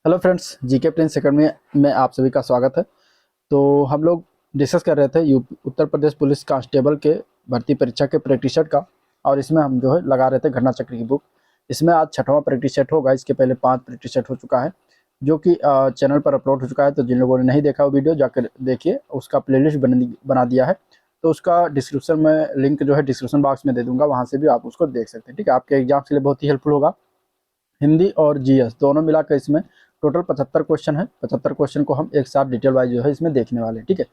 Hello friends, GK Prince academy में आप सभी का स्वागत है। तो हम लोग डिस्कस कर रहे थे उत्तर प्रदेश पुलिस कांस्टेबल के भर्ती परीक्षा के प्रैक्टिस सेट का। और इसमें हम जो है लगा रहे थे घटना चक्र की बुक। इसमें आज 6वां प्रैक्टिस सेट होगा। इसके पहले 5 प्रैक्टिस सेट हो चुका है, जो कि चैनल पर अपलोड हो चुका है। तो जिन लोगों ने नहीं देखा वो वीडियो जाकर देखिए, उसका प्लेलिस्ट बना दिया है। तो उसका डिस्क्रिप्शन में लिंक जो है डिस्क्रिप्शन बॉक्स में दे दूंगा, वहाँ से भी आप उसको देख सकते हैं। ठीक है, आपके एग्जाम के लिए बहुत ही हेल्पफुल होगा। हिंदी और जीएस दोनों मिलाकर इसमें टोटल 75 क्वेश्चन है। 75 क्वेश्चन को हम एक साथ डिटेल वाइज जो है इसमें देखने वाले हैं। ठीक है,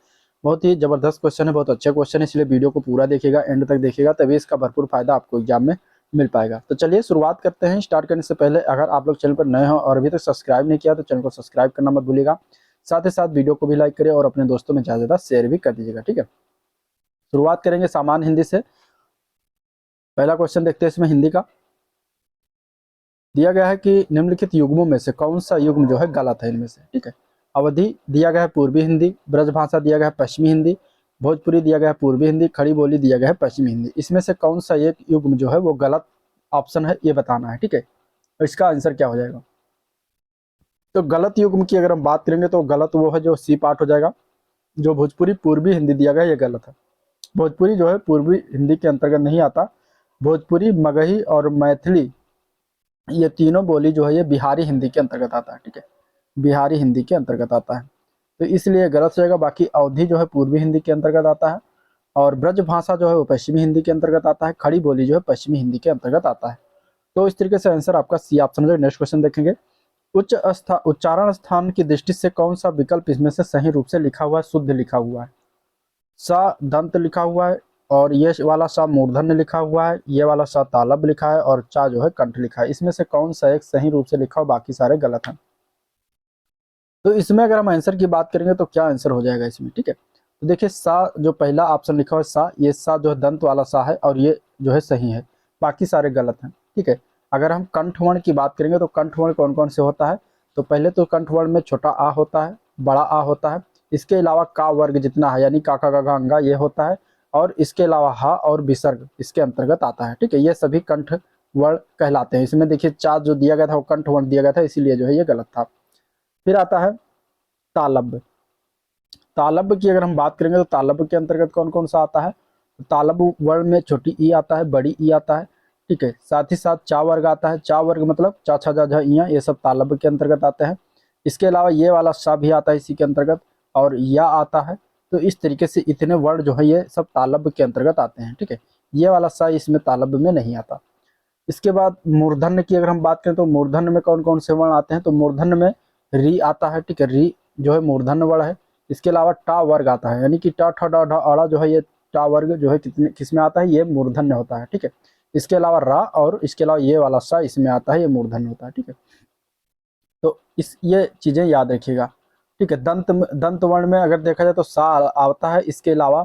बहुत ही जबरदस्त क्वेश्चन है, बहुत अच्छे क्वेश्चन है, इसलिए वीडियो को पूरा देखिएगा, एंड तक देखिएगा, तभी इसका भरपूर फायदा आपको एग्जाम में मिल पाएगा। तो चलिए शुरुआत करते हैं। स्टार्ट करने से पहले अगर आप लोग चैनल पर नए हो और अभी तक सब्सक्राइब नहीं किया तो चैनल को सब्सक्राइब करना मत भूलिएगा। साथ ही साथ वीडियो को भी लाइक करिए और अपने दोस्तों में ज़्यादा शेयर भी कर दीजिएगा। ठीक है, शुरुआत करेंगे सामान्य हिंदी से। पहला क्वेश्चन देखते हैं इसमें हिंदी का। दिया गया है कि निम्नलिखित युग्मों में से कौन सा युग्म जो है गलत है इनमें से। ठीक है, अवधि दिया गया है पूर्वी हिंदी, ब्रजभाषा दिया गया है पश्चिमी हिंदी, भोजपुरी दिया गया है पूर्वी हिंदी, खड़ी बोली दिया गया है पश्चिमी हिंदी। इसमें से कौन सा एक युग्म जो है वो गलत ऑप्शन है, ये बताना है। ठीक है, तो इसका आंसर क्या हो जाएगा। तो गलत युग्म की अगर हम बात करेंगे तो गलत वो है जो सी पार्ट हो जाएगा। जो भोजपुरी पूर्वी हिंदी दिया गया है ये गलत है। भोजपुरी जो है पूर्वी हिंदी के अंतर्गत नहीं आता। भोजपुरी, मगही और मैथिली ये तीनों बोली जो है ये बिहारी हिंदी के अंतर्गत आता है। ठीक है, बिहारी हिंदी के अंतर्गत आता है, तो इसलिए गलत हो जाएगा। बाकी अवधि जो है पूर्वी हिंदी के अंतर्गत आता है, और ब्रज भाषा जो है वो पश्चिमी हिंदी के अंतर्गत आता है, खड़ी बोली जो है पश्चिमी हिंदी के अंतर्गत आता है। तो इस तरीके से आंसर आपका सी ऑप्शन है। नेक्स्ट क्वेश्चन देखेंगे। उच्चारण स्थान की दृष्टि से कौन सा विकल्प इसमें से सही रूप से लिखा हुआ है, शुद्ध लिखा हुआ है। सा दंत लिखा हुआ है, और ये वाला सा मूर्धन्य लिखा हुआ है, ये वाला सा तालब लिखा है, और चा जो है कंठ लिखा है। इसमें से कौन सा एक सही रूप से लिखा हो, बाकी सारे गलत हैं। तो इसमें अगर हम आंसर की बात करेंगे तो क्या आंसर हो जाएगा इसमें। ठीक है, तो देखिए सा जो पहला ऑप्शन लिखा हुआ है सा, ये सा जो है दंत वाला सा है, और ये जो है सही है, बाकी सारे गलत हैं। ठीक है, अगर हम कंठवर्ण की बात करेंगे तो कंठवर्ण कौन कौन से होता है। तो पहले तो कंठवर्ण में छोटा आ होता है, बड़ा आ होता है। इसके अलावा का वर्ग जितना है, यानी का गा घा अंगा ये होता है, और इसके अलावा हा और विसर्ग इसके अंतर्गत आता है। ठीक है, ये सभी कंठ वर्ण कहलाते हैं। इसमें देखिए चा जो दिया गया था वो कंठ वर्ण दिया गया था, इसीलिए जो है ये गलत था। फिर आता है तालब। तालब की अगर हम बात करेंगे तो तालब के अंतर्गत कौन कौन सा आता है। तालब वर्ण में छोटी ई आता है, बड़ी ई आता है। ठीक है, साथ ही साथ चा वर्ग आता है। चा वर्ग मतलब चा छा जा झा इया, ये सब तालब के अंतर्गत आते हैं। इसके अलावा ये वाला सा भी आता है इसी के अंतर्गत, और या आता है। तो इस तरीके से इतने वर्ण जो है ये सब तालब के अंतर्गत आते हैं। ठीक है, ये वाला सा इसमें तालब में नहीं आता। इसके बाद मूर्धन्य की अगर हम बात करें तो मूर्धन्य में कौन कौन से वर्ण आते हैं। तो मूर्धन्य में री आता है। ठीक है, री जो है मूर्धन्य वर्ण है। इसके अलावा टा वर्ग आता है, यानी कि टा ठा डा ढा अड़ा जो है ये टा वर्ग जो है कितने किस में आता है, ये मूर्धन्य होता है। ठीक है, इसके अलावा रा और इसके अलावा ये वाला सा इसमें आता है, ये मूर्धन्य होता है। ठीक है, तो इस ये चीजें याद रखिएगा। ठीक है, दंत वर्ण में अगर देखा जाए तो सा आता है, इसके अलावा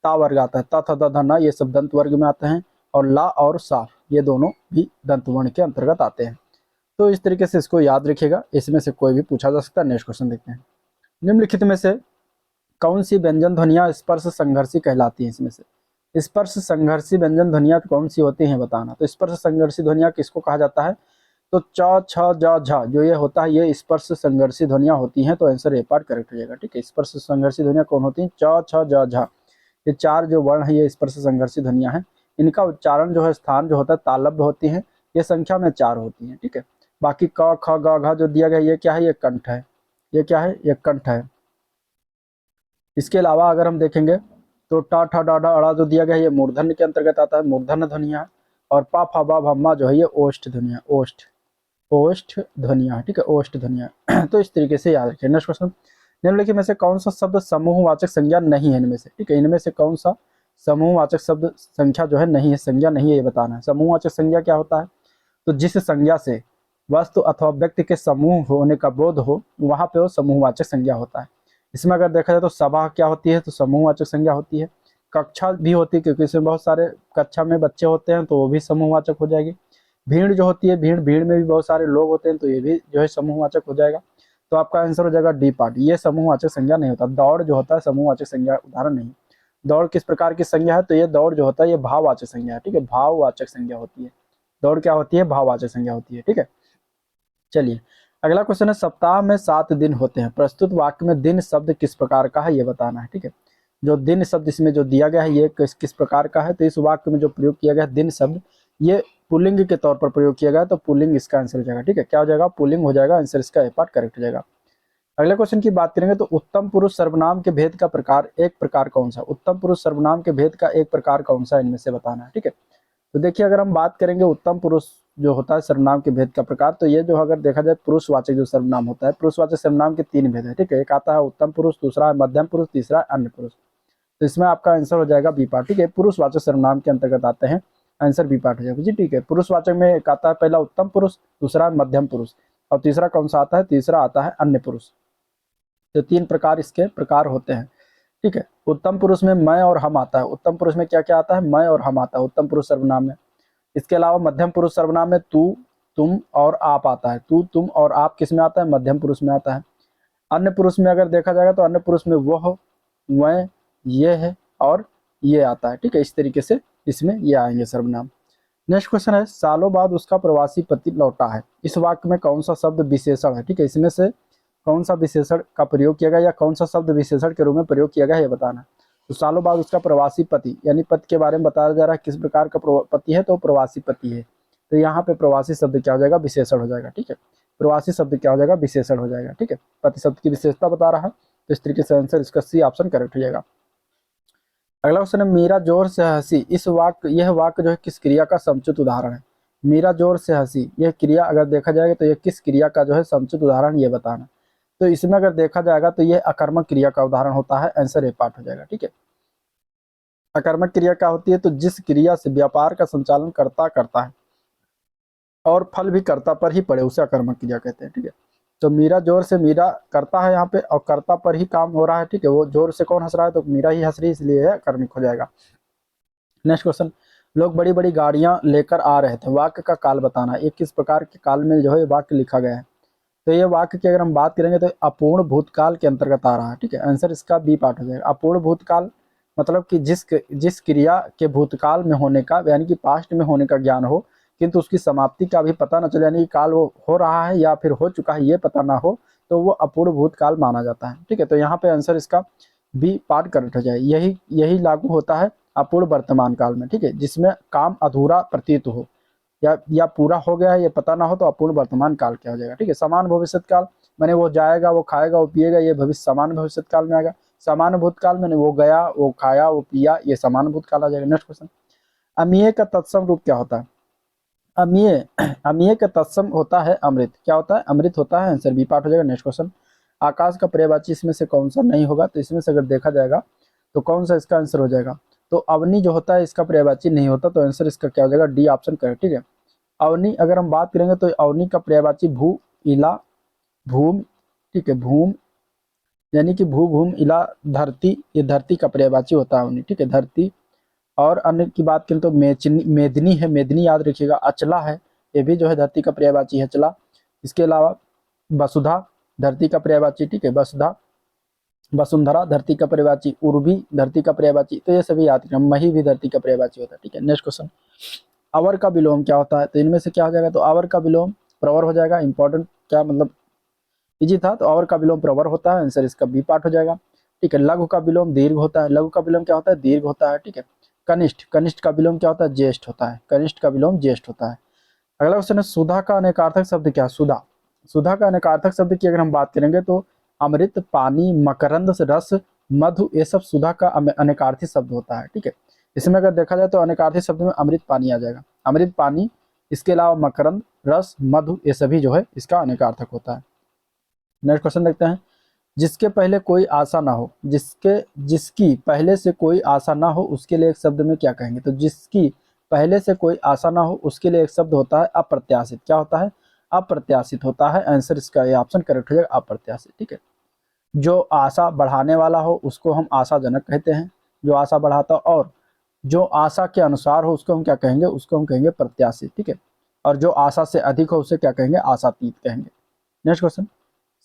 ता वर्ग आता है, ता था दा धा ना, ये सब दंत वर्ग में आते हैं, और ला और सा ये दोनों भी दंत वर्ण के अंतर्गत आते हैं। तो इस तरीके से इसको याद रखिएगा, इसमें से कोई भी पूछा जा सकता है। नेक्स्ट क्वेश्चन देखते हैं। निम्नलिखित में से कौन सी व्यंजन ध्वनियाँ स्पर्श संघर्षी कहलाती हैं। इसमें से स्पर्श संघर्षी व्यंजन ध्वनियाँ कौन सी होती हैं बताना। तो स्पर्श संघर्षी ध्वनियाँ किसको कहा जाता है। तो च छ ज झ जो ये होता है ये स्पर्श संघर्षी ध्वनियाँ होती हैं। तो आंसर ए पार्ट करेक्ट हो जाएगा। ठीक है, स्पर्श संघर्षी ध्वनियाँ कौन होती हैं, च छ ज झ, ये चार जो वर्ण है ये स्पर्श संघर्षी ध्वनियाँ हैं। इनका उच्चारण जो है स्थान जो होता है तालब्य होती है, ये संख्या में 4 होती हैं। ठीक है, बाकी क ख ग घ जो दिया गया ये क्या है, ये कंठ है। ये क्या है, ये कंठ है। इसके अलावा अगर हम देखेंगे तो टा ठा डा डा अड़ा जो दिया गया है ये मूर्धन्य के अंतर्गत आता है, मूर्धन्य ध्वनिया। और पा फा बा भम्मा जो है ये ओष्ठ ध्वनिया, ओष्ठ ओष्ठ ध्वनिया। ठीक है, ओष्ठ ध्वनिया। तो इस तरीके से याद रखिए। Next question. निम्नलिखित में से कौन सा शब्द समूहवाचक संज्ञा नहीं है इनमें से। ठीक है, इनमें से कौन सा समूहवाचक शब्द संख्या जो है नहीं है, संज्ञा नहीं है, ये बताना है। समूहवाचक संज्ञा क्या होता है। तो जिस संज्ञा से वस्तु अथवा व्यक्ति के समूह होने का बोध हो वहां पे वो समूहवाचक संज्ञा होता है। इसमें अगर देखा जाए तो सभा क्या होती है, तो समूहवाचक संज्ञा होती है। कक्षा भी होती है, क्योंकि इसमें बहुत सारे कक्षा में बच्चे होते हैं तो वो भी समूहवाचक हो जाएगी। भीड़ जो होती है, भीड़ भीड़ में भी बहुत सारे लोग होते हैं तो ये भी जो है समूहवाचक हो जाएगा। तो आपका आंसर हो जाएगा डी पार्ट, ये समूहवाचक संज्ञा नहीं होता। दौड़ जो होता है समूहवाचक संज्ञा उदाहरण नहीं। दौड़ किस प्रकार की संज्ञा है, तो ये दौड़ जो होता है ये भाववाचक संज्ञा है। ठीक है, भाववाचक संज्ञा होती है। दौड़ क्या होती है, भाववाचक संज्ञा होती है। ठीक है, चलिए अगला क्वेश्चन है सप्ताह में 7 दिन होते हैं, प्रस्तुत वाक्य में दिन शब्द किस प्रकार का है ये बताना है। ठीक है, जो दिन शब्द इसमें जो दिया गया है ये किस प्रकार का है, तो इस वाक्य में जो प्रयोग किया गया है दिन शब्द ये पुल्लिंग के तौर पर प्रयोग किया गया है, तो पुल्लिंग इसका आंसर हो जाएगा। ठीक है, क्या हो जाएगा, पुल्लिंग हो जाएगा, आंसर इसका ए पार्ट करेक्ट हो जाएगा। अगले क्वेश्चन की बात करेंगे तो उत्तम पुरुष सर्वनाम के भेद का प्रकार एक प्रकार कौन सा, उत्तम पुरुष सर्वनाम के भेद का एक प्रकार कौन सा इनमें से बताना है। ठीक है, तो देखिए अगर हम बात करेंगे उत्तम पुरुष जो होता है सर्वनाम के भेद का प्रकार, तो ये जो अगर देखा जाए पुरुषवाचक जो सर्वनाम होता है, पुरुषवाचक सर्वनाम के 3 भेद है। ठीक है, एक आता है उत्तम पुरुष, दूसरा है मध्यम पुरुष, तीसरा है अन्य पुरुष। तो इसमें आपका आंसर हो जाएगा बी पार्ट। ठीक है, पुरुषवाचक सर्वनाम के अंतर्गत आते हैं, आंसर बी पार्ट हो जाएगा जी। ठीक है, पुरुषवाचक में एक आता है पहला उत्तम पुरुष, दूसरा है मध्यम पुरुष और तीसरा कौन सा आता है, तीसरा आता है अन्य पुरुष। तो 3 प्रकार इसके प्रकार होते हैं। ठीक है, उत्तम पुरुष में मैं और हम आता है, उत्तम पुरुष में क्या क्या आता है, मैं और हम आता है उत्तम पुरुष सर्वनाम में। इसके अलावा मध्यम पुरुष सर्वनाम में तू, तुम और आप आता है, तू, तुम और आप किस में आता है, मध्यम पुरुष में आता है। अन्य पुरुष में अगर देखा जाएगा तो अन्य पुरुष में वह, वह, ये है और ये आता है। ठीक है, इस तरीके से इसमें ये आएंगे सर्वनाम। नेक्स्ट क्वेश्चन है सालों बाद उसका प्रवासी पति लौटा है, इस वाक्य में कौन सा शब्द विशेषण है। ठीक है, इसमें से कौन सा विशेषण का प्रयोग किया गया या कौन सा शब्द विशेषण के रूप में प्रयोग किया गया है ये बताना। तो सालों बाद उसका प्रवासी पति यानी पति के बारे में बताया जा रहा है, किस प्रकार का पति है, तो प्रवासी पति है। तो यहाँ पे प्रवासी शब्द क्या हो जाएगा, विशेषण हो जाएगा। ठीक है, प्रवासी शब्द क्या हो जाएगा, विशेषण हो जाएगा। ठीक है, पति शब्द की विशेषता बता रहा है, तो इस तरीके से आंसर इसका सी ऑप्शन करेक्ट हो जाएगा। अगला क्वेश्चन है मीरा जोर से हंसी, इस वाक्य यह वाक्य जो है किस क्रिया का समुचित उदाहरण है। मीरा जोर से हंसी यह क्रिया अगर देखा जाएगा तो यह किस क्रिया का जो है समुचित उदाहरण ये बताना। तो इसमें अगर देखा जाएगा तो यह अकर्मक क्रिया का उदाहरण होता है, आंसर ए पार्ट हो जाएगा। ठीक है, अकर्मक क्रिया क्या होती है, तो जिस क्रिया से व्यापार का संचालन करता करता है और फल भी कर्ता पर ही पड़े उसे अकर्मक क्रिया कहते हैं। ठीक है, तो मीरा जोर से मीरा करता है यहाँ पे और कर्ता पर ही काम हो रहा है। ठीक है, वो जोर से कौन हंस रहा है, तो मीरा ही हंस रही है, इसलिए यह कर्मिक हो जाएगा। नेक्स्ट क्वेश्चन, लोग बड़ी बड़ी गाड़ियां लेकर आ रहे थे, वाक्य का काल बताना। ये किस प्रकार के काल में जो है वाक्य लिखा गया है, तो ये वाक्य की अगर हम बात करेंगे तो अपूर्ण भूतकाल के अंतर्गत आ रहा है। ठीक है, आंसर इसका बी पार्ट हो जाएगा। अपूर्ण भूतकाल मतलब कि जिस क्रिया के भूतकाल में होने का यानी कि पास्ट में होने का ज्ञान हो किंतु उसकी समाप्ति का भी पता न चले, यानी कि काल वो हो रहा है या फिर हो चुका है ये पता ना हो, तो वो अपूर्ण भूतकाल माना जाता है। ठीक है, तो यहाँ पे आंसर इसका बी पार्ट करेक्ट हो जाए। यही लागू होता है अपूर्ण वर्तमान काल में। ठीक है, जिसमें काम अधूरा प्रतीत हो या पूरा हो गया है ये पता ना हो, तो अपूर्ण वर्तमान काल क्या हो जाएगा। ठीक है, समान भविष्यत काल मैंने वो जाएगा, वो खाएगा, वो पिएगा, ये भविष्य समान भविष्यत काल में आएगा। समान भूतकाल मैंने वो गया, वो खाया, वो पिया, ये समान भूतकाल आ जाएगा। नेक्स्ट क्वेश्चन, अमीय का तत्सम रूप क्या होता है। अमीय अमीय का तत्सम होता है अमृत, क्या होता है, अमृत होता है, आंसर बी पार्ट हो जाएगा। नेक्स्ट क्वेश्चन, आकाश का पर्यायवाची इसमें से कौन सा नहीं होगा, तो इसमें से अगर देखा जाएगा तो कौन सा इसका आंसर हो जाएगा, तो अवनी जो होता है इसका पर्यायवाची नहीं होता, तो आंसर इसका क्या हो जाएगा, डी ऑप्शन करेक्ट। ठीक है, अवनी अगर हम बात करेंगे तो अवनी का पर्यायवाची भू, इला, भूम। ठीक है, भूम यानी कि भू, भूम, इला, धरती, ये धरती का पर्यायवाची होता है अवनी। ठीक है, धरती। और अन्य की बात करें तो मेदिनी है, मेदिनी याद रखिएगा। अचला है, ये भी जो है धरती का पर्यायवाची है, अचला। इसके अलावा वसुधा धरती का पर्यायवाची। ठीक है, वसुधा, वसुंधरा धरती का पर्यायवाची, उर्वी धरती का पर्यायवाची, तो ये सभी याद रखें। मही भी धरती का पर्यायवाची होता है। ठीक है, नेक्स्ट क्वेश्चन, अवर का विलोम क्या होता है, तो इनमें से क्या हो जाएगा, तो अवर का विलोम प्रवर हो जाएगा। इंपॉर्टेंट क्या मतलब इजी था, तो अवर का विलोम प्रवर होता है, आंसर इसका बी पार्ट हो जाएगा। ठीक है, लघु का विलोम दीर्घ होता है, लघु का विलोम क्या होता है, दीर्घ होता है। ठीक है, कनिष्ठ, कनिष्ठ का विलोम क्या होता है, ज्येष्ठ होता है, कनिष्ठ का विलोम ज्येष्ठ होता है। अगला क्वेश्चन है सुधा का अनेकार्थक शब्द क्या है, सुधा, सुधा का अनेकार्थक शब्द की अगर हम बात करेंगे तो अमृत, पानी, मकरंद, रस, मधु, ये सब सुधा का अनेकार्थी शब्द होता है। ठीक है, इसमें अगर देखा जाए तो अनेकार्थी शब्द में अमृत पानी आ जाएगा, अमृत पानी। इसके अलावा मकरंद, रस, मधु, ये सभी जो है इसका अनेकार्थक होता है। नेक्स्ट क्वेश्चन देखते हैं, जिसके पहले कोई आशा ना हो, जिसकी पहले से कोई आशा ना हो उसके लिए एक शब्द में क्या कहेंगे, तो जिसकी पहले से कोई आशा ना हो उसके लिए एक शब्द होता है अप्रत्याशित, क्या होता है, अप्रत्याशित होता है, आंसर इसका ये ऑप्शन करेक्ट हो जाएगा, अप्रत्याशित। ठीक है, जो आशा बढ़ाने वाला हो उसको हम आशाजनक कहते हैं, जो आशा बढ़ाता, और जो आशा के अनुसार हो उसको हम क्या कहेंगे, उसको हम कहेंगे प्रत्याशित। ठीक है, और जो आशा से अधिक हो उसे क्या कहेंगे, आशातीत कहेंगे। नेक्स्ट क्वेश्चन,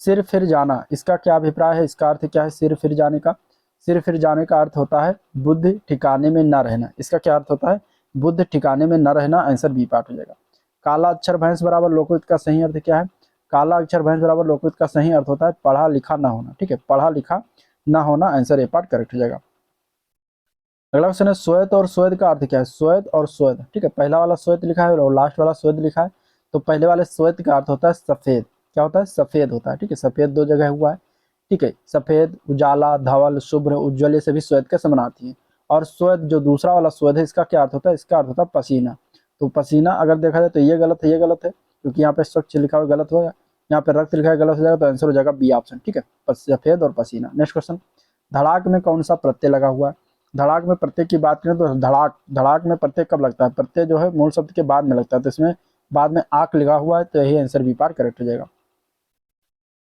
सिर फिर जाना, इसका क्या अभिप्राय है, इसका अर्थ क्या है सिर फिर जाने का, सिर फिर जाने का अर्थ होता है बुद्धि ठिकाने में न रहना, इसका क्या अर्थ होता है, बुद्धि ठिकाने में न रहना, आंसर बी पार्ट हो जाएगा। काला अक्षर भैंस बराबर लोकोक्त का सही अर्थ क्या है, काला अक्षर भैंस बराबर लोकविद का सही अर्थ होता है पढ़ा लिखा ना होना, ठीक है, पढ़ा लिखा ना होना, आंसर ए पार्ट करेक्ट हो जाएगा। अगला क्वेश्चन है श्वेत और श्वेत का अर्थ क्या है, श्वेत और श्वेत, ठीक है, पहला वाला श्वेत लिखा है और लास्ट वाला श्वेत लिखा है, तो पहले वाले श्वेत का अर्थ होता है सफेद, क्या होता है, सफेद होता है, ठीक है, सफेद दो जगह हुआ है, ठीक है, सफेद, उजाला, धवल, शुभ्र, उज्ज्वल, ये सभी श्वेत के समानार्थी हैं। और श्वेत जो दूसरा वाला श्वेत है इसका क्या अर्थ होता है, इसका अर्थ होता है पसीना, तो पसीना अगर देखा जाए तो ये गलत है, ये गलत है, क्योंकि यहाँ पे स्वच्छ लिखा हुआ गलत होगा, यहाँ पे रक्त लिखा है गलत हो जाएगा, तो आंसर हो जाएगा बी ऑप्शन, ठीक है, सफेद और पसीना। नेक्स्ट क्वेश्चन, धड़ाक में कौन सा प्रत्यय लगा हुआ है, धड़ाक में प्रत्यय की बात करें तो धड़ाक में प्रत्यय कब लगता है, प्रत्यय जो है मूल शब्द के बाद में लगता है, तो इसमें बाद में आक लिखा हुआ है, तो यही आंसर बी पार्ट करेक्ट हो जाएगा।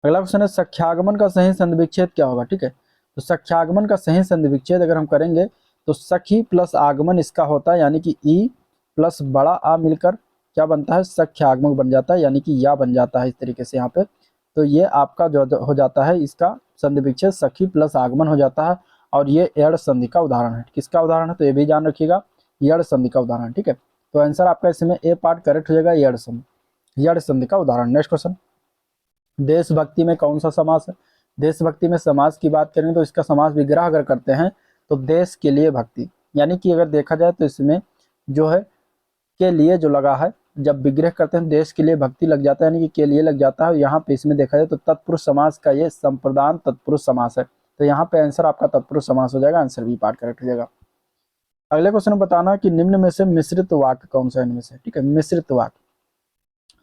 अगला क्वेश्चन है सख्यागमन का सही संधि विच्छेद क्या होगा, ठीक है, तो सख्यागमन का सही संधि विच्छेद अगर हम करेंगे तो सखी प्लस आगमन इसका होता है, यानी कि ई प्लस बड़ा आ मिलकर क्या बनता है, सख्यागमन बन जाता है, यानी कि या बन जाता है इस तरीके से यहाँ पे, तो ये आपका जो हो जाता है इसका संधि विच्छेद सखी प्लस आगमन हो जाता है, और ये एड़ संधि का उदाहरण है, किसका उदाहरण है, तो ये भी जान रखिएगा, एड़ संधि का उदाहरण, ठीक है, तो आंसर आपका इसमें ए पार्ट करेक्ट हो जाएगा, एड़ संधि का उदाहरण। नेक्स्ट क्वेश्चन, देशभक्ति में कौन सा समास है, देशभक्ति में समास की बात करें तो इसका समास विग्रह अगर करते हैं तो देश के लिए भक्ति, यानी कि अगर देखा जाए तो इसमें जो है के लिए जो लगा है, जब विग्रह करते हैं देश के लिए भक्ति लग जाता है, यानी कि के लिए लग जाता है, यहाँ पे इसमें देखा जाए तो तत्पुरुष समास का ये संप्रदान तत्पुरुष समास है, तो यहाँ पे आंसर आपका तत्पुरुष समास हो जाएगा, आंसर बी पार्ट करेक्ट हो जाएगा। अगले क्वेश्चन बताना कि निम्न में से मिश्रित वाक्य कौन सा है इनमें से, ठीक है, मिश्रित वाक्य,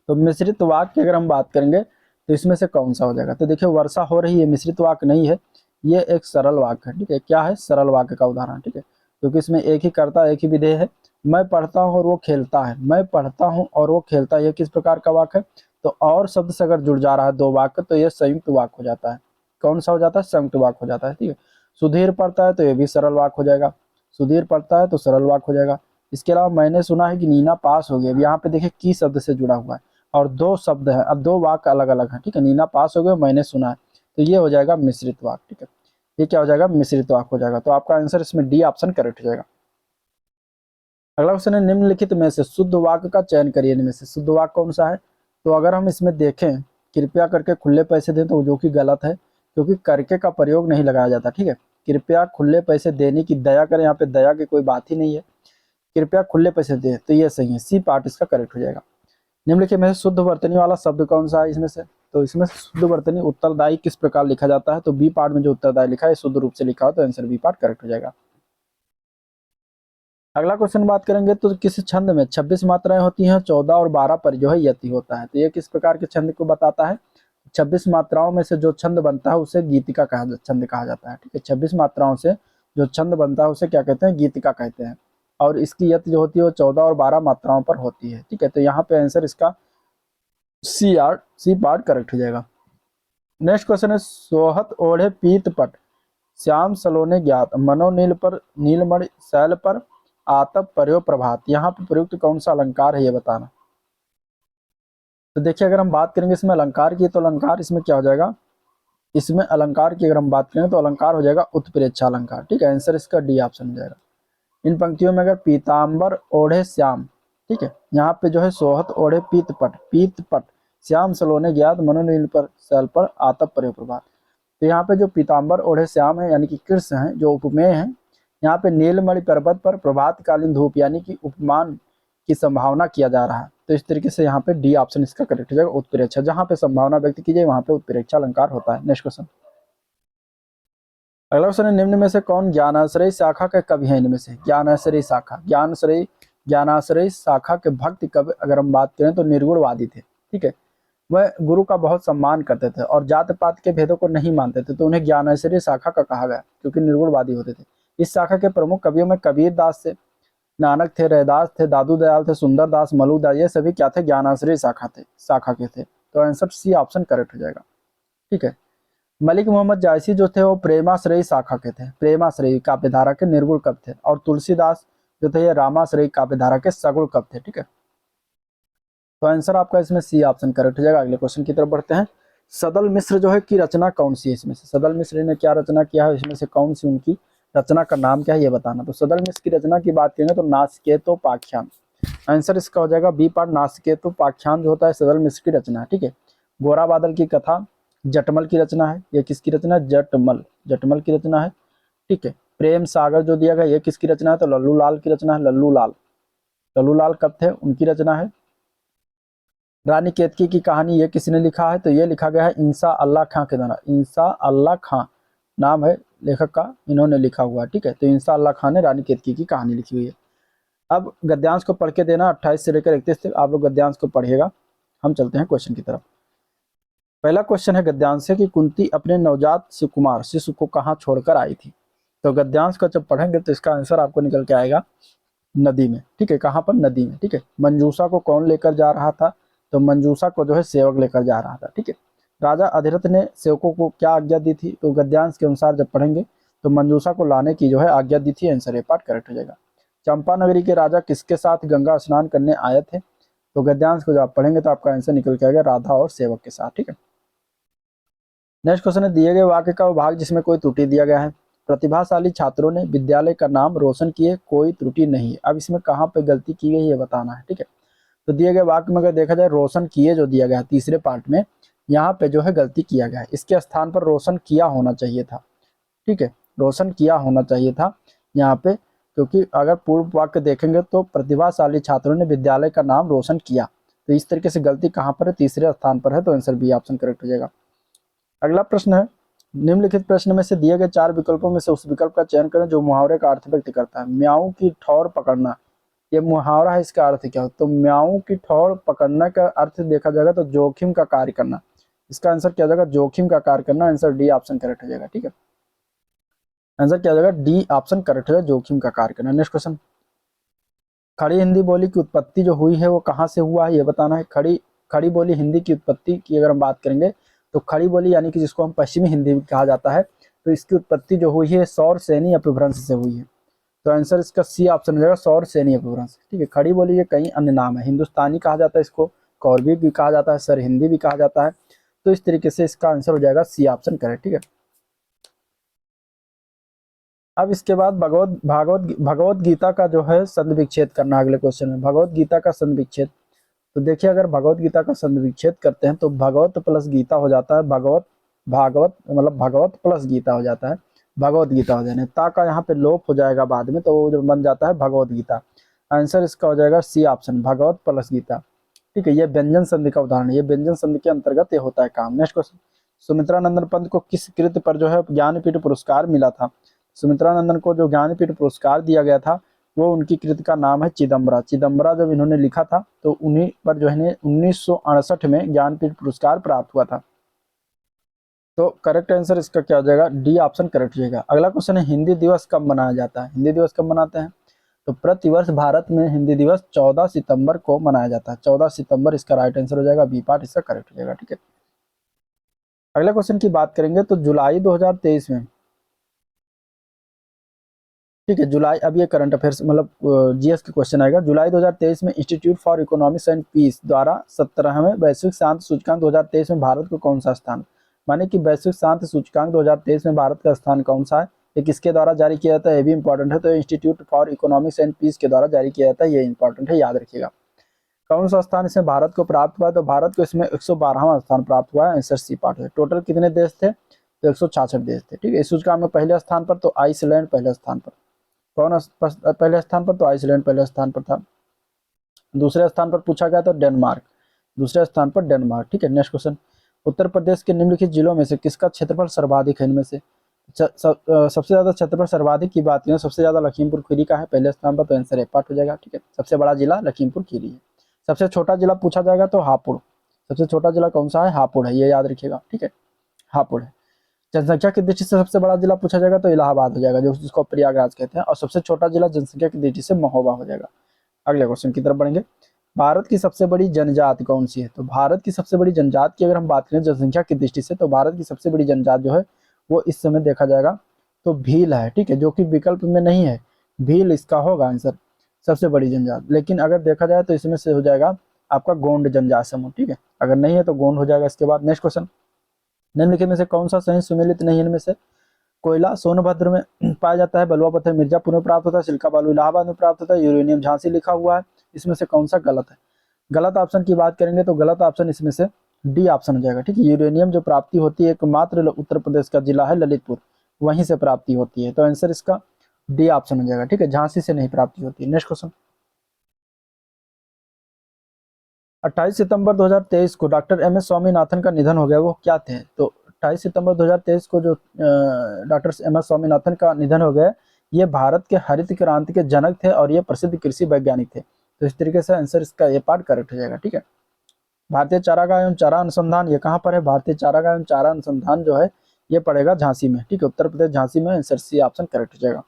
तो मिश्रित वाक्य की अगर हम बात करेंगे तो इसमें से कौन सा हो जाएगा, तो देखिए वर्षा हो रही है मिश्रित वाक्य नहीं है, ये एक सरल वाक्य है, ठीक है, क्या है, सरल वाक्य का उदाहरण, ठीक है, क्योंकि इसमें एक ही कर्ता एक ही विधेय है, मैं पढ़ता हूँ और वो खेलता है, मैं पढ़ता हूँ और वो खेलता है, ये किस प्रकार का वाक्य है, तो और शब्द से अगर जुड़ जा रहा है दो वाक्य तो ये संयुक्त वाक्य हो जाता है, कौन सा हो जाता है, संयुक्त वाक्य हो जाता है, ठीक है, सुधीर पढ़ता है तो ये भी सरल वाक्य हो जाएगा, सुधीर पढ़ता है तो सरल वाक्य हो जाएगा। इसके अलावा मैंने सुना है कि नीना पास हो गई, अब यहाँ पे देखिए की शब्द से जुड़ा हुआ है और दो शब्द है, अब दो वाक्य अलग अलग है, ठीक है, नीना पास हो गया मैंने सुना है, तो ये हो जाएगा मिश्रित वाक्य, ठीक है, ये क्या हो जाएगा, मिश्रित वाक्य हो जाएगा, तो आपका आंसर इसमें डी ऑप्शन करेक्ट हो जाएगा। अगला क्वेश्चन है निम्नलिखित में से शुद्ध वाक्य का चयन करिए, इनमें से शुद्ध वाक्य कौन सा है, तो अगर हम इसमें देखें कृपया करके खुले पैसे दें तो जो कि गलत है, क्योंकि करके का प्रयोग नहीं लगाया जाता, ठीक है, कृपया खुले पैसे देने की दया करें, यहाँ पे दया की कोई बात ही नहीं है, कृपया खुले पैसे दें, तो ये सही है, सी पार्ट इसका करेक्ट हो जाएगा। निम्नलिखित में शुद्ध वर्तनी वाला शब्द कौन सा है इसमें से, तो इसमें शुद्ध वर्तनी उत्तरदायी किस प्रकार लिखा जाता है, तो बी पार्ट में जो उत्तरदायी लिखा है शुद्ध रूप से लिखा हो, तो आंसर बी पार्ट करेक्ट हो जाएगा। अगला क्वेश्चन बात करेंगे तो किस छंद में 26 मात्राएं होती हैं, 14 और 12 पर जो है यति होता है, तो ये किस प्रकार के छंद को बताता है, 26 मात्राओं में से जो छंद बनता है उसे गीतिका छंद कहा जाता है, ठीक है, 26 मात्राओं से जो छंद बनता है उसे क्या कहते हैं, गीतिका कहते हैं, और इसकी यति जो होती है वो 14 और 12 मात्राओं पर होती है, ठीक है, तो यहाँ पे आंसर इसका सी पार्ट करेक्ट हो जाएगा। नेक्स्ट क्वेश्चन है सोहत ओढ़े पीत पट श्याम सलोने ज्ञात मनो नील पर नीलमणि शैल पर आतप पर्यो प्रभात, यहाँ पे प्रयुक्त कौन सा अलंकार है ये बताना। तो देखिए अगर हम बात करेंगे इसमें अलंकार की, तो अलंकार इसमें क्या हो जाएगा, इसमें अलंकार की अगर हम बात करें तो अलंकार हो जाएगा उत्प्रेक्षा अलंकार, ठीक है, आंसर इसका डी ऑप्शन हो जाएगा। इन पंक्तियों में अगर पीताम्बर ओढ़े श्याम, ठीक है, यहाँ पे जो है सोहत ओढ़े पीत पट श्याम सलोने ज्ञात मनोनील पर शैल पर आतप पर्यो प्रभात, तो यहाँ पे जो पीताम्बर ओढ़े श्याम है यानी कि कृष्ण है जो उपमेय है, यहाँ पे नीलमणि पर्वत पर प्रभात कालीन धूप यानी कि उपमान की संभावना किया जा रहा है, तो इस तरीके से यहाँ पे डी ऑप्शन इसका करेक्ट हो जाएगा उत्प्रेक्षा, जहाँ पे संभावना व्यक्त की जाए वहां पे उत्प्रेक्षा अलंकार होता है। नेक्स्ट क्वेश्चन, अगला क्वेश्चन है निम्न में से कौन ज्ञानाश्रय शाखा के कवि है, इनमें से ज्ञानाश्रय शाखा ज्ञानाश्रय शाखा के भक्त कवि अगर हम बात करें तो निर्गुणवादी थे, ठीक है, वह गुरु का बहुत सम्मान करते थे और जात पात के भेदों को नहीं मानते थे, तो उन्हें ज्ञानाश्रय शाखा का कहा गया क्योंकि निर्गुणवादी होते थे। इस शाखा के प्रमुख कवियों में कबीर दास थे, नानक थे, रैदास थे, दादू दयाल थे, सुंदर दास, मलुकदास, ये सभी क्या थे, ज्ञानाश्रय शाखा के थे, तो आंसर सी ऑप्शन करेक्ट हो जाएगा, ठीक है। मलिक मोहम्मद जायसी जो थे वो प्रेमाश्रयी शाखा के थे, प्रेमाश्रयी काव्यधारा के निर्गुण कवि थे, और तुलसीदास जो थे ये रामाश्रयी काव्यधारा के सगुण कवि थे, ठीक है, तो आंसर आपका इसमें सी ऑप्शन करेक्ट हो जाएगा। अगले क्वेश्चन की तरफ बढ़ते हैं, सदल मिश्र जो है की रचना कौन सी है, इसमें से सदल मिश्र ने क्या रचना किया है, इसमें से कौन सी उनकी रचना का नाम क्या है ये बताना। तो सदल मिश्र की रचना की बात करेंगे तो नासिकेतोपाख्यान, आंसर इसका हो जाएगा बी पार्ट, नासिकेतोपाख्यान जो होता है सदल मिश्र की रचना, ठीक है। गोरा बादल की कथा जटमल की रचना है, ये किसकी रचना है? जटमल, जटमल की रचना है, ठीक है। प्रेम सागर जो दिया गया ये किसकी रचना है? तो लल्लू लाल की रचना है, लल्लू लाल, लल्लू लाल कब थे? उनकी रचना है। रानी केतकी की कहानी ये किसने लिखा है? तो ये लिखा गया है इंसा अल्लाह खां के द्वारा, इंसा अल्लाह खां नाम है लेखक का, इन्होंने लिखा हुआ है, ठीक है। तो इंसा अल्लाह खां ने रानी केतकी की कहानी लिखी हुई है। अब गद्यांश को पढ़ के देना 28 से लेकर 31 तक आप लोग गद्यांश को पढ़िएगा। हम चलते हैं क्वेश्चन की तरफ। पहला क्वेश्चन है गद्यांश से कि कुंती अपने नवजात सुकुमार शिशु को कहाँ छोड़कर आई थी? तो गद्यांश को जब पढ़ेंगे तो इसका आंसर आपको निकल के आएगा नदी में, ठीक है। कहाँ पर? नदी में, ठीक है। मंजूषा को कौन लेकर जा रहा था? तो मंजूषा को जो है सेवक लेकर जा रहा था, ठीक है। राजा अधिरथ ने सेवकों को क्या आज्ञा दी थी? तो गद्यांश के अनुसार जब पढ़ेंगे तो मंजूषा को लाने की जो है आज्ञा दी थी। आंसर ए पार्ट करेक्ट हो जाएगा। चंपा नगरी के राजा किसके साथ गंगा स्नान करने आए थे? तो गद्यांश को जब आप पढ़ेंगे तो आपका आंसर निकल के आएगा राधा और सेवक के साथ, ठीक है। नेक्स्ट क्वेश्चन है दिए गए वाक्य का भाग जिसमें कोई त्रुटि दिया गया है। प्रतिभाशाली छात्रों ने विद्यालय का नाम रोशन किए, कोई त्रुटि नहीं। अब इसमें कहाँ पे गलती की गई ये बताना है, ठीक है। तो दिए गए वाक्य में अगर देखा जाए रोशन किए जो दिया गया है तीसरे पार्ट में, यहाँ पे जो है गलती किया गया है। इसके स्थान पर रोशन किया होना चाहिए था, ठीक है। रोशन किया होना चाहिए था यहाँ पे, क्योंकि अगर पूर्व वाक्य देखेंगे तो प्रतिभाशाली छात्रों ने विद्यालय का नाम रोशन किया, तो इस तरीके से गलती कहाँ पर है? तीसरे स्थान पर है। तो आंसर बी ऑप्शन करेक्ट हो जाएगा। अगला प्रश्न है निम्नलिखित प्रश्न में से दिए गए 4 विकल्पों में से उस विकल्प का चयन करें जो मुहावरे का अर्थ व्यक्त करता है। म्याऊ की ठौर पकड़ना, ये मुहावरा है, इसका अर्थ क्या हो? तो म्याऊ की ठौर पकड़ना का अर्थ देखा जाएगा तो जोखिम का कार्य करना। इसका आंसर क्या जाएगा? जोखिम का कार्य करना। आंसर डी ऑप्शन करेक्ट हो जाएगा, ठीक है। आंसर क्या जाएगा? डी ऑप्शन करेक्ट हो जाएगा, जोखिम का कार्य करना। नेक्स्ट क्वेश्चन, खड़ी हिंदी बोली की उत्पत्ति जो हुई है वो कहाँ से हुआ है ये बताना है। खड़ी बोली हिंदी की उत्पत्ति की अगर हम बात करेंगे तो खड़ी बोली यानी कि जिसको हम पश्चिमी हिंदी कहा जाता है, तो इसकी उत्पत्ति जो हुई है सौर सैनी अपभ्रंश से हुई है। तो आंसर इसका सी ऑप्शन हो जाएगा, सौर सैनी अपभ्रंश, ठीक है। खड़ी बोली ये कई अन्य नाम है, हिंदुस्तानी कहा जाता है इसको, कौरवी भी कहा जाता है, सर हिंदी भी कहा जाता है। तो इस तरीके से इसका आंसर हो जाएगा सी ऑप्शन करेक्ट, ठीक है। अब इसके बाद भगवत गीता का जो है संधि विच्छेद करना अगले क्वेश्चन में। भगवत गीता का संधि विच्छेद, तो देखिए अगर भगवत गीता का संधि विच्छेद करते हैं तो भगवत प्लस गीता हो जाता है, भागवत मतलब भगवत प्लस गीता हो जाता है, भगवत गीता हो जाने ता का यहाँ पे लोप हो जाएगा बाद में, तो वो जो बन जाता है भगवत गीता। आंसर इसका हो जाएगा सी ऑप्शन, भगवत प्लस गीता, ठीक है। ये व्यंजन संधि का उदाहरण है, ये व्यंजन संधि के अंतर्गत ये होता है काम। नेक्स्ट क्वेश्चन, सुमित्रा नंदन पंत को किस कृत पर जो है ज्ञानपीठ पुरस्कार मिला था? सुमित्रा नंदन को जो ज्ञानपीठ पुरस्कार दिया गया था वो उनकी कृति का नाम है चिदम्बरा। चिदम्बरा जब इन्होंने लिखा था तो उन्हीं पर जो है 1968 में ज्ञानपीठ पुरस्कार प्राप्त हुआ था। तो करेक्ट आंसर इसका क्या हो जाएगा? डी ऑप्शन करेक्ट हो जाएगा। अगला क्वेश्चन है हिंदी दिवस कब मनाया जाता है? हिंदी दिवस कब मनाते हैं? तो प्रतिवर्ष भारत में हिंदी दिवस 14 सितंबर को मनाया जाता है। 14 सितंबर इसका राइट आंसर हो जाएगा, बी पार्ट इसका करेक्ट हो जाएगा, ठीक है। अगला क्वेश्चन की बात करेंगे तो जुलाई 2023 में, ठीक है, जुलाई, अब ये करंट अफेयर्स मतलब जीएस के क्वेश्चन आएगा। जुलाई 2023 में Institute for Economics and Peace द्वारा 17वें वैश्विक शांति सूचकांक 2023 में भारत को कौन सा स्थान, माने कि वैश्विक शांति सूचकांक 2023 में भारत का स्थान कौन सा है, ये किसके द्वारा जारी किया जाता है, ये भी इंपॉर्टेंट है। तो Institute for Economics and Peace के द्वारा जारी किया जाता है, ये इंपॉर्टेंट है, याद रखिएगा। कौन सा स्थान इसमें भारत को प्राप्त हुआ है? तो भारत को इसमें 112वां स्थान प्राप्त हुआ है। आंसर सी पार्ट है। टोटल कितने देश थे? तो 166 देश थे, ठीक है। इस सूचकांक में पहले स्थान पर तो आइसलैंड पहले स्थान पर, कौन पहले स्थान पर? तो आइसलैंड पहले स्थान पर था। दूसरे स्थान पर पूछा गया तो डेनमार्क, दूसरे स्थान पर डेनमार्क, ठीक है। नेक्स्ट क्वेश्चन, उत्तर प्रदेश के निम्नलिखित जिलों में से किसका क्षेत्रफल सर्वाधिक है? इनमें से सबसे ज्यादा क्षेत्रफल सर्वाधिक की बात करें, सबसे ज्यादा लखीमपुर खीरी का है पहले स्थान पर, तो आंसर ए पार्ट हो जाएगा, ठीक है। सबसे बड़ा जिला लखीमपुर खीरी है। सबसे छोटा जिला पूछा जाएगा तो हापुड़, सबसे छोटा जिला कौन सा है? हापुड़ है, ये याद रखिएगा, ठीक है, हापुड़ है। जनसंख्या की दृष्टि से सबसे बड़ा जिला पूछा जाएगा तो इलाहाबाद हो जाएगा, जो जिसको प्रयागराज कहते हैं, और सबसे छोटा जिला जनसंख्या की दृष्टि से महोबा हो जाएगा। अगले क्वेश्चन की तरफ बढ़ेंगे। भारत की सबसे बड़ी जनजाति कौन सी है? तो भारत की सबसे बड़ी जनजाति की अगर हम बात करें जनसंख्या की दृष्टि से, तो भारत की सबसे बड़ी जनजाति जो है वो इस समय देखा जाएगा तो भील है, ठीक है, जो कि विकल्प में नहीं है, भील इसका होगा आंसर, सबसे बड़ी जनजाति। लेकिन अगर देखा जाए तो इसमें से हो जाएगा आपका गोंड जनजाति समूह, ठीक है, अगर नहीं है तो गोंड हो जाएगा। इसके बाद नेक्स्ट क्वेश्चन, निम्नलिखित में से कौन सा सही सुमेलित नहीं है? इनमें से कोयला सोनभद्र में पाया जाता है, बलुआ पत्थर मिर्जापुर में प्राप्त होता है, सिल्का बालू इलाहाबाद में प्राप्त होता है, यूरेनियम झांसी लिखा हुआ है। इसमें से कौन सा गलत है? गलत ऑप्शन की बात करेंगे तो गलत ऑप्शन इसमें से डी ऑप्शन हो जाएगा, ठीक है। यूरेनियम जो प्राप्ति होती है एकमात्र उत्तर प्रदेश का जिला है ललितपुर, वहीं से प्राप्ति होती है, तो आंसर इसका डी ऑप्शन हो जाएगा, ठीक है। झांसी से नहीं प्राप्ति होती है। नेक्स्ट क्वेश्चन, 28 सितंबर 2023 को डॉक्टर एम एस स्वामीनाथन का निधन हो गया, वो क्या थे? तो 28 सितंबर 2023 को जो डॉक्टर एम एस स्वामीनाथन का निधन हो गया, ये भारत के हरित क्रांति के जनक थे और ये प्रसिद्ध कृषि वैज्ञानिक थे। तो इस तरीके से आंसर इसका ये पार्ट करेक्ट हो जाएगा, ठीक है। भारतीय चारागाह एवं चारा अनुसंधान ये कहाँ पर है? भारतीय चारागाह एवं चारा अनुसंधान जो है ये पड़ेगा झांसी में, ठीक है। उत्तर प्रदेश झांसी में, आंसर सी ऑप्शन करेक्ट हो जाएगा।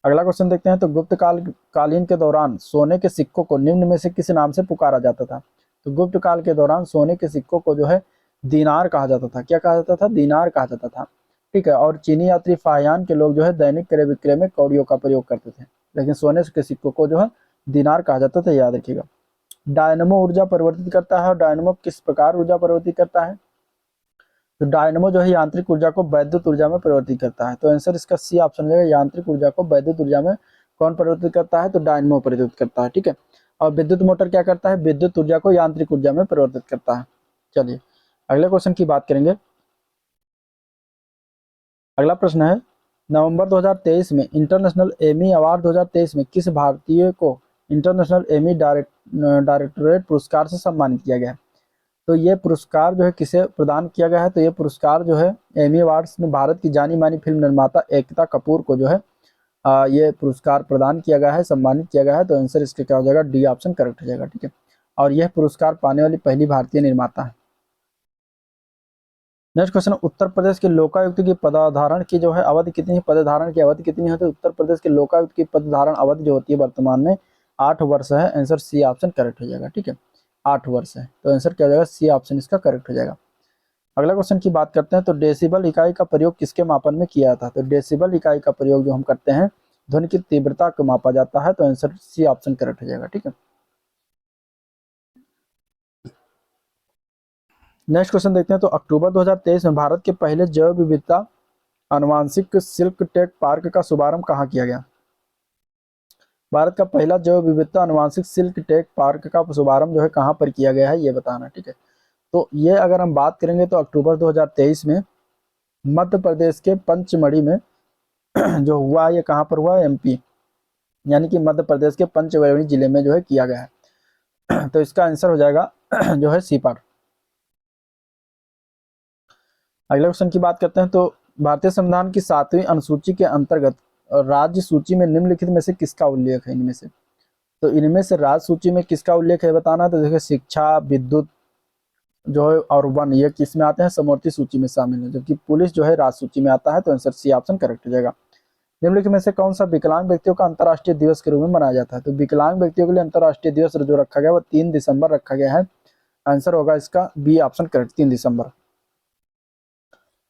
अगला क्वेश्चन देखते हैं। तो गुप्त कालीन के दौरान सोने के सिक्कों को निम्न में से किस नाम से पुकारा जाता था? तो गुप्त काल के दौरान सोने के सिक्कों को जो है दीनार कहा जाता था। क्या कहा जाता था? दीनार कहा जाता था, ठीक है। और चीनी यात्री फाहियान के लोग जो है दैनिक क्रय विक्रय में कौड़ियों का प्रयोग करते थे, लेकिन सोने के सिक्कों को जो है दीनार कहा जाता था, याद रखिएगा। डायनमो ऊर्जा परिवर्तित करता है, और डायनमो किस प्रकार ऊर्जा परिवर्तित करता है? तो डायनमो जो है यांत्रिक ऊर्जा को वैद्युत ऊर्जा में परिवर्तित करता है, तो आंसर इसका सी ऑप्शन रहेगा। यांत्रिक ऊर्जा को वैद्युत ऊर्जा में कौन परिवर्तित करता है? तो डायनमो परिवर्तित करता है, ठीक है। और विद्युत मोटर क्या करता है? विद्युत ऊर्जा को यांत्रिक ऊर्जा में परिवर्तित करता है। चलिए अगले क्वेश्चन की बात करेंगे। अगला प्रश्न है, नवंबर 2023 में इंटरनेशनल एमी अवार्ड 2023 में किस भारतीय को इंटरनेशनल एमी डायरेक्टरेट पुरस्कार से सम्मानित किया गया? तो ये पुरस्कार जो है किसे प्रदान किया गया है? तो ये पुरस्कार जो है एमी अवार्ड्स में भारत की जानी मानी फिल्म निर्माता एकता कपूर को जो है ये पुरस्कार प्रदान किया गया है, सम्मानित किया गया है, तो आंसर इसका क्या हो जाएगा? डी ऑप्शन करेक्ट हो जाएगा, ठीक है। और यह पुरस्कार पाने वाली पहली भारतीय निर्माता है। नेक्स्ट क्वेश्चन, उत्तर प्रदेश के लोकायुक्त की पदधारण की जो है अवधि कितनी है? पदधारण की अवधि कितनी है? तो उत्तर प्रदेश के लोकायुक्त की पदधारण अवधि जो होती है वर्तमान में 8 वर्ष है, आंसर सी ऑप्शन करेक्ट हो जाएगा, ठीक है। 8 वर्ष है, तो आंसर क्या हो जाएगा? सी ऑप्शन इसका करेक्ट हो जाएगा। अगला क्वेश्चन की बात करते हैं। तो डेसिबल इकाई का प्रयोग किसके मापन में किया था? तो डेसिबल इकाई का प्रयोग जो हम करते हैं ध्वनि की तीव्रता को मापा जाता है, तो आंसर सी ऑप्शन करेक्ट हो जाएगा, ठीक है। नेक्स्ट क्वेश्चन देखते हैं। तो अक्टूबर 2023 में भारत के पहले जैव विविधता आनुवांशिक सिल्क टेक पार्क का शुभारंभ कहाँ किया गया? भारत का पहला जैव विविधता आनुवांशिक सिल्क टेक पार्क का शुभारंभ जो है कहाँ पर किया गया है, ये बताना, ठीक है। तो ये अगर हम बात करेंगे तो अक्टूबर 2023 में मध्य प्रदेश के पंचमढ़ी में जो हुआ है, ये कहाँ पर हुआ है? एमपी, यानी कि मध्य प्रदेश के पंचमढ़ी जिले में जो है किया गया है। तो इसका आंसर हो जाएगा जो है सी पार्ट। अगले क्वेश्चन की बात करते हैं। तो भारतीय संविधान की 7वीं अनुसूची के अंतर्गत राज्य सूची में निम्नलिखित में से किसका उल्लेख है? इनमें से, तो इनमें से राज्य सूची में किसका उल्लेख है बताना। तो देखिए शिक्षा, विद्युत जो है और वन, ये किस में आते हैं? समवर्ती सूची में शामिल है, जबकि पुलिस जो है राज्य सूची में आता है, तो आंसर सी ऑप्शन करेक्ट हो जाएगा। निम्नलिखित में से कौन सा विकलांग व्यक्तियों का अंतर्राष्ट्रीय दिवस के रूप में मनाया जाता है? तो विकलांग व्यक्तियों के लिए अंतर्राष्ट्रीय दिवस जो रखा गया वो 3 दिसंबर रखा गया है, आंसर होगा इसका बी ऑप्शन करेक्ट, 3 दिसंबर।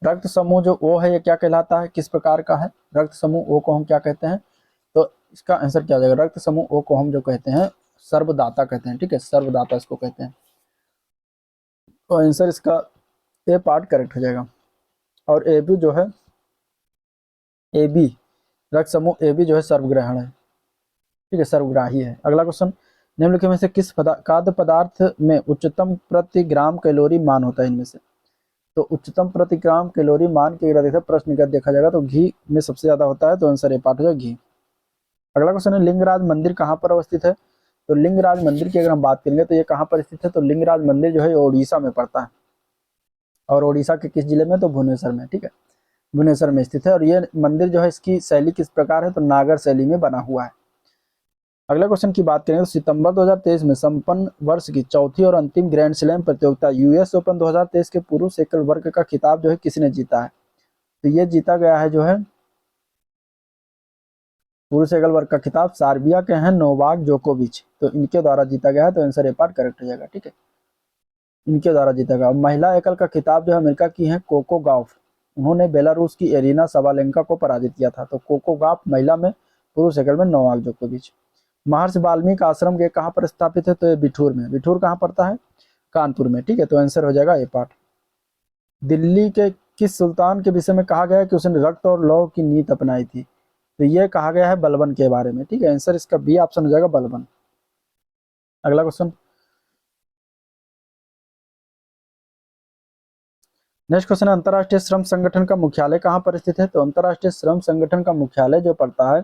रक्त समूह जो ओ है ये क्या कहलाता है, किस प्रकार का है? रक्त समूह ओ को हम क्या कहते हैं? तो इसका आंसर क्या हो जाएगा? रक्त समूह ओ को हम जो कहते हैं सर्वदाता कहते हैं, ठीक है। सर्वदाता इसको कहते हैं, तो आंसर इसका ए पार्ट करेक्ट हो जाएगा। और ए बी जो है, ए बी रक्त समूह ए बी जो है सर्वग्रहण है, ठीक है, सर्वग्राही है। अगला क्वेश्चन, निम्नलिखित में से किस खाद्य पदार्थ में उच्चतम प्रति ग्राम कैलोरी मान होता है? इनमें से, तो उच्चतम प्रति ग्राम कैलोरी मान के अगर प्रश्न देखा जाएगा तो घी में सबसे ज्यादा होता है, तो आंसर ए पार्ट हो जाएगा घी। अगला क्वेश्चन है, लिंगराज मंदिर कहाँ पर अवस्थित है? तो लिंगराज मंदिर की अगर हम बात करेंगे तो ये कहाँ पर स्थित है? तो लिंगराज मंदिर जो है ओडिशा में पड़ता है, और ओडिशा के किस जिले में? तो भुवनेश्वर में, ठीक है, भुवनेश्वर में स्थित है। और ये मंदिर जो है इसकी शैली किस प्रकार है? तो नागर शैली में बना हुआ है। अगला क्वेश्चन की बात करें तो सितंबर 2023 में संपन्न वर्ष की चौथी और अंतिम ग्रैंड स्लैम प्रतियोगिता यूएस ओपन 2023 के पुरुष एकल वर्ग का खिताब जो है किसने जीता है? तो ये जीता गया है जो है पुरुष एकल वर्ग का खिताब सार्बिया के हैं नोवाक जोकोविच, तो इनके द्वारा जीता गया है, तो आंसर ए पार्ट करेक्ट हो जाएगा, ठीक है, इनके द्वारा जीता गया। महिला एकल का खिताब जो है अमेरिका की है कोको गाफ, उन्होंने बेलारूस की एरिना सबालेंका को पराजित किया था। तो कोको गाफ महिला में, पुरुष एकल में नोवाक जोकोविच। महर्षि वाल्मीकि आश्रम के कहाँ पर स्थापित है? तो ये बिठूर में, बिठूर कहाँ पड़ता है? कानपुर में, ठीक है, तो आंसर हो जाएगा ए पार्ट। दिल्ली के किस सुल्तान के विषय में कहा गया है कि उसने रक्त और लौह की नीति अपनाई थी? तो ये कहा गया है बलबन के बारे में, ठीक है, आंसर इसका बी ऑप्शन हो जाएगा बलबन। अगला क्वेश्चन, नेक्स्ट क्वेश्चन है, अंतर्राष्ट्रीय श्रम संगठन का मुख्यालय कहाँ पर स्थित है? तो अंतर्राष्ट्रीय श्रम संगठन का मुख्यालय जो पड़ता है,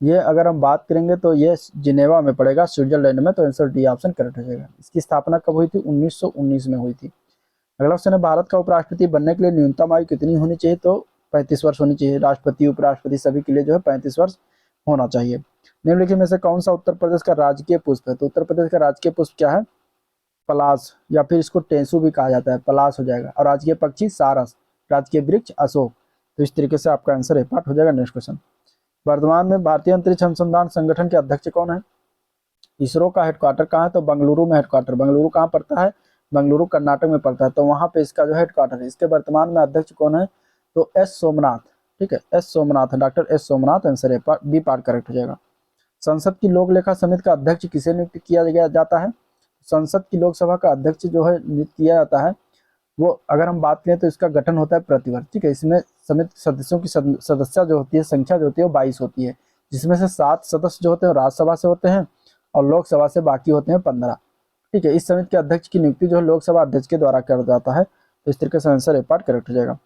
ये अगर हम बात करेंगे तो ये जिनेवा में पड़ेगा, स्विट्जरलैंड में। तो आंसर डी ऑप्शन करेक्ट हो जाएगा। इसकी स्थापना कब हुई थी? 1919 में हुई थी। अगला क्वेश्चन है, भारत का उपराष्ट्रपति बनने के लिए न्यूनतम आयु कितनी होनी चाहिए? तो 35 वर्ष होनी चाहिए। राष्ट्रपति, उपराष्ट्रपति सभी के लिए जो है 35 वर्ष होना चाहिए। निम्नलिखित में से कौन सा उत्तर प्रदेश का राजकीय पुष्प है? तो उत्तर प्रदेश का राजकीय पुष्प क्या है? पलाश, या फिर इसको टेंसू भी कहा जाता है, पलाश हो जाएगा। और राजकीय पक्षी सारस, राजकीय वृक्ष अशोक। तो इस तरीके से आपका आंसर ए पार्ट हो जाएगा। नेक्स्ट क्वेश्चन, वर्तमान में भारतीय अंतरिक्ष अनुसंधान संगठन के अध्यक्ष कौन है? इसरो का हेडक्वार्टर कहाँ है? तो बेंगलुरु में हेडक्वार्टर। बेंगलुरु कहाँ पड़ता है? बेंगलुरु कर्नाटक में पड़ता है। तो वहां पे इसका जो हेडक्वार्टर है। इसके वर्तमान में अध्यक्ष कौन है? तो एस सोमनाथ। ठीक है, एस सोमनाथ है, doctor S Somnath. Answer A part, B part correct हो जाएगा। संसद की लोक लेखा समिति का अध्यक्ष किसे नियुक्त किया गया जाता है? संसद की लोकसभा का अध्यक्ष जो है नियुक्त किया जाता है, वो अगर हम बात करें तो इसका गठन होता है प्रतिवर्ष। ठीक है, इसमें समिति सदस्यों की सदस्य जो होती है, संख्या जो होती है वो 22 होती है, जिसमें से 7 सदस्य जो होते हैं राज्यसभा से होते हैं और लोकसभा से बाकी होते हैं 15। ठीक है, इस समिति के अध्यक्ष की नियुक्ति जो है लोकसभा अध्यक्ष के द्वारा किया जाता है। तो इस तरीके से आंसर ए पार्ट करेक्ट हो जाएगा।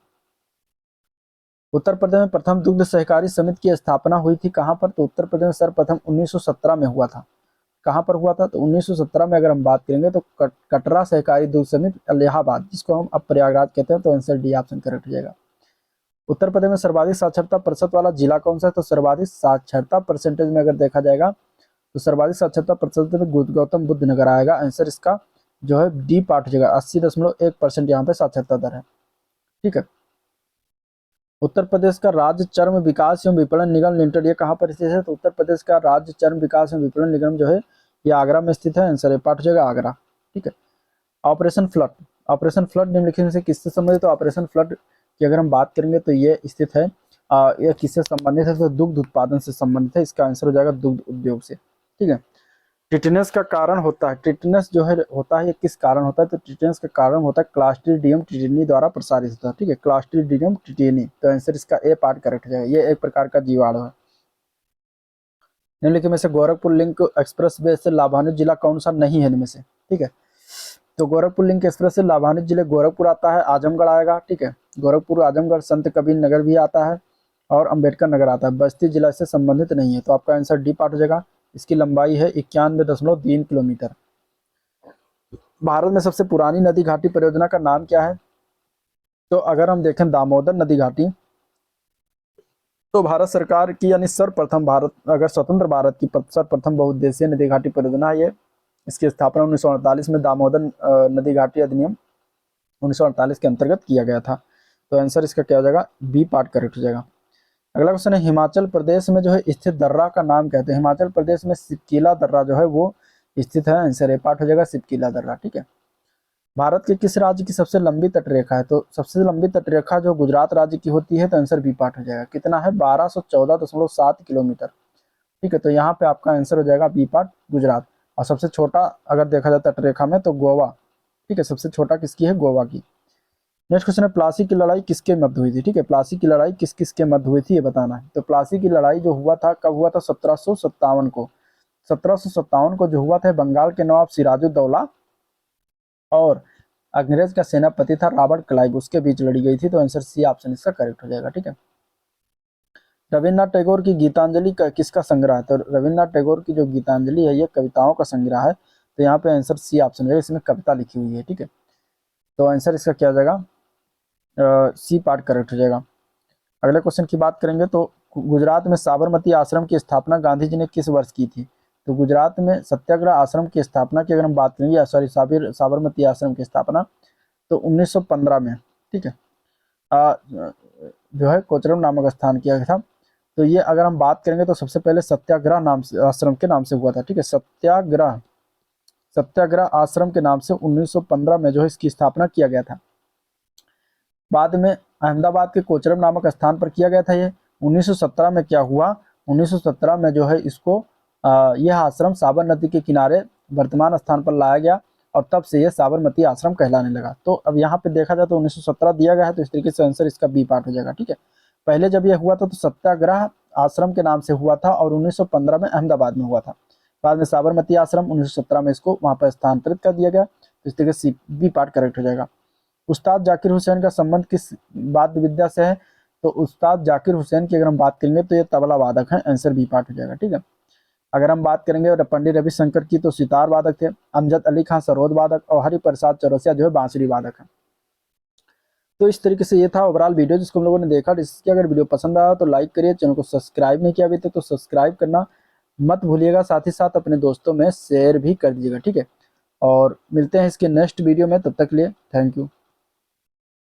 उत्तर प्रदेश में प्रथम दुग्ध सहकारी समिति की स्थापना हुई थी कहाँ पर? तो उत्तर प्रदेश में सर्वप्रथम 1917 में हुआ था। कहाँ पर हुआ था? तो 1917 में अगर हम बात करेंगे तो कटरा सहकारी दूध समिति इलाहाबाद, जिसको हम अब प्रयागराज कहते हैं। तो आंसर डी ऑप्शन करेक्ट हो जाएगा। उत्तर प्रदेश में सर्वाधिक साक्षरता प्रतिशत वाला जिला कौन सा है? तो सर्वाधिक साक्षरता परसेंटेज में अगर देखा जाएगा तो सर्वाधिक साक्षरता प्रतिशत में गौतम बुद्ध नगर आएगा। आंसर इसका जो है डी पार्ट हो जाएगा। 80.1% यहाँ पे साक्षरता दर है। ठीक है, उत्तर प्रदेश का राज्य चर्म विकास एवं विपणन निगम लिमिटेड ये कहाँ पर स्थित है? तो उत्तर प्रदेश का राज्य चर्म विकास एवं विपणन निगम जो है ये आगरा में स्थित है। आंसर ए पार्ट हो जाएगा आगरा। ठीक है, ऑपरेशन फ्लड, ऑपरेशन फ्लड निम्नलिखित में से किससे संबंधित? तो ऑपरेशन फ्लड की अगर हम बात करेंगे तो ये स्थित है, यह किससे संबंधित है? तो दुग्ध उत्पादन से संबंधित है। इसका आंसर हो जाएगा दुग्ध उद्योग से। ठीक है, टिटेनस का कारण होता है, टिटेनस जो है होता है ये किस कारण होता है? तो टिटेनस का कारण होता है क्लास्ट्रीडियम टिटेनी द्वारा प्रसारित होता है। ठीक है, क्लास्ट्रीडियम टिटेनी। तो आंसर इसका ए पार्ट करेक्ट हो जाएगा। ये एक प्रकार का जीवाणु है। निम्नलिखित में से गोरखपुर लिंक एक्सप्रेस वे से लाभान्वित जिला कौन सा नहीं है इनमें से? ठीक है, तो गोरखपुर लिंक एक्सप्रेस से लाभान्वित जिले गोरखपुर आता है, आजमगढ़ आएगा। ठीक है, गोरखपुर, आजमगढ़, संत कबीर नगर भी आता है और अंबेडकर नगर आता है। बस्ती जिला से संबंधित नहीं है। तो आपका आंसर डी पार्ट हो जाएगा। इसकी लंबाई है 91.3 किलोमीटर। भारत में सबसे पुरानी नदी घाटी परियोजना का नाम क्या है? तो अगर हम देखें दामोदर नदी घाटी, तो भारत सरकार की यानी सर्वप्रथम, भारत अगर स्वतंत्र भारत की सर्वप्रथम बहुउद्देशीय नदी घाटी परियोजना है ये। इसकी स्थापना 1948 में दामोदर नदी घाटी अधिनियम 1948 के अंतर्गत किया गया था। तो आंसर इसका क्या हो जाएगा? बी पार्ट करेक्ट हो जाएगा। अगला क्वेश्चन है, हिमाचल प्रदेश में जो है स्थित दर्रा का नाम कहते हैं? हिमाचल प्रदेश में सिपकीला दर्रा जो है वो स्थित है। आंसर ए पार्ट हो जाएगा सिपकीला दर्रा। ठीक है, भारत के किस राज्य की सबसे लंबी तटरेखा है? तो सबसे लंबी तटरेखा जो गुजरात राज्य की होती है। तो आंसर बी पार्ट हो जाएगा। कितना है? 1214.7 किलोमीटर। ठीक है, तो यहाँ पे आपका आंसर हो जाएगा बी पार्ट गुजरात। और सबसे छोटा अगर देखा जाए तटरेखा में तो गोवा। ठीक है, सबसे छोटा किसकी है? गोवा की। नेक्स्ट क्वेश्चन है, प्लासी की लड़ाई किसके मध्य हुई थी? ठीक है, प्लासी की लड़ाई किस किस के मध्य हुई थी ये बताना है। तो प्लासी की लड़ाई जो हुआ था कब हुआ था? 1757 को। 1757 को जो हुआ था बंगाल के नवाब सिराजुद्दौला और अंग्रेज का सेनापति था रॉबर्ट क्लाइव, उसके बीच लड़ी गई थी। तो आंसर सी ऑप्शन इसका करेक्ट हो जाएगा। ठीक है, रविन्द्रनाथ टैगोर की गीतांजलि का किसका संग्रह है? तो रविन्द्रनाथ टैगोर की जो गीतांजलि है ये कविताओं का संग्रह है। तो यहाँ पे आंसर सी ऑप्शन है, इसमें कविता लिखी हुई है। ठीक है, तो आंसर इसका क्या हो जाएगा? सी पार्ट करेक्ट हो जाएगा। अगले क्वेश्चन की बात करेंगे तो गुजरात में साबरमती आश्रम की स्थापना गांधी जी ने किस वर्ष की थी? तो गुजरात में सत्याग्रह आश्रम की स्थापना की अगर हम बात करेंगे, सॉरी साबरमती आश्रम की स्थापना तो 1915 में। ठीक है, जो है कोचरम नामक स्थान किया था। तो ये अगर हम बात करेंगे तो सबसे पहले सत्याग्रह नाम से आश्रम के नाम से हुआ था। ठीक है, सत्याग्रह आश्रम के नाम से 1915 में जो है इसकी स्थापना किया गया था। बाद में अहमदाबाद के कोचरम नामक स्थान पर किया गया था ये। 1917 में क्या हुआ? 1917 में जो है इसको यह आश्रम साबरमती के किनारे वर्तमान स्थान पर लाया गया और तब से यह साबरमती आश्रम कहलाने लगा। तो अब यहाँ पे देखा जाए तो 1917 दिया गया है, तो इस तरीके से आंसर इसका बी पार्ट हो जाएगा। ठीक है, पहले जब यह हुआ था तो सत्याग्रह आश्रम के नाम से हुआ था और 1915 में अहमदाबाद में हुआ था। बाद में साबरमती आश्रम 1917 में इसको वहाँ पर स्थानांतरित कर दिया गया। तो इस तरीके से बी पार्ट करेक्ट हो जाएगा। उस्ताद जाकिर हुसैन का संबंध किस वाद्य विद्या से है? तो उस्ताद जाकिर हुसैन की अगर हम बात करेंगे तो ये तबला वादक हैं, आंसर बी पार्ट हो जाएगा। ठीक है। अगर हम बात करेंगे पंडित रविशंकर की तो सितार वादक थे, अमजद अली खान सरोद वादक और हरिप्रसाद चौरसिया जो है बांसुरी वादक है। तो इस तरीके से ये था ओवरऑल वीडियो जिसको हम लोगों ने देखा। इसकी अगर वीडियो पसंद आया तो लाइक करिए, चैनल को सब्सक्राइब नहीं किया अभी तक तो सब्सक्राइब करना मत भूलिएगा, साथ ही साथ अपने दोस्तों में शेयर भी कर दीजिएगा। ठीक है, और मिलते हैं इसके नेक्स्ट वीडियो में, तब तक के लिए थैंक यू।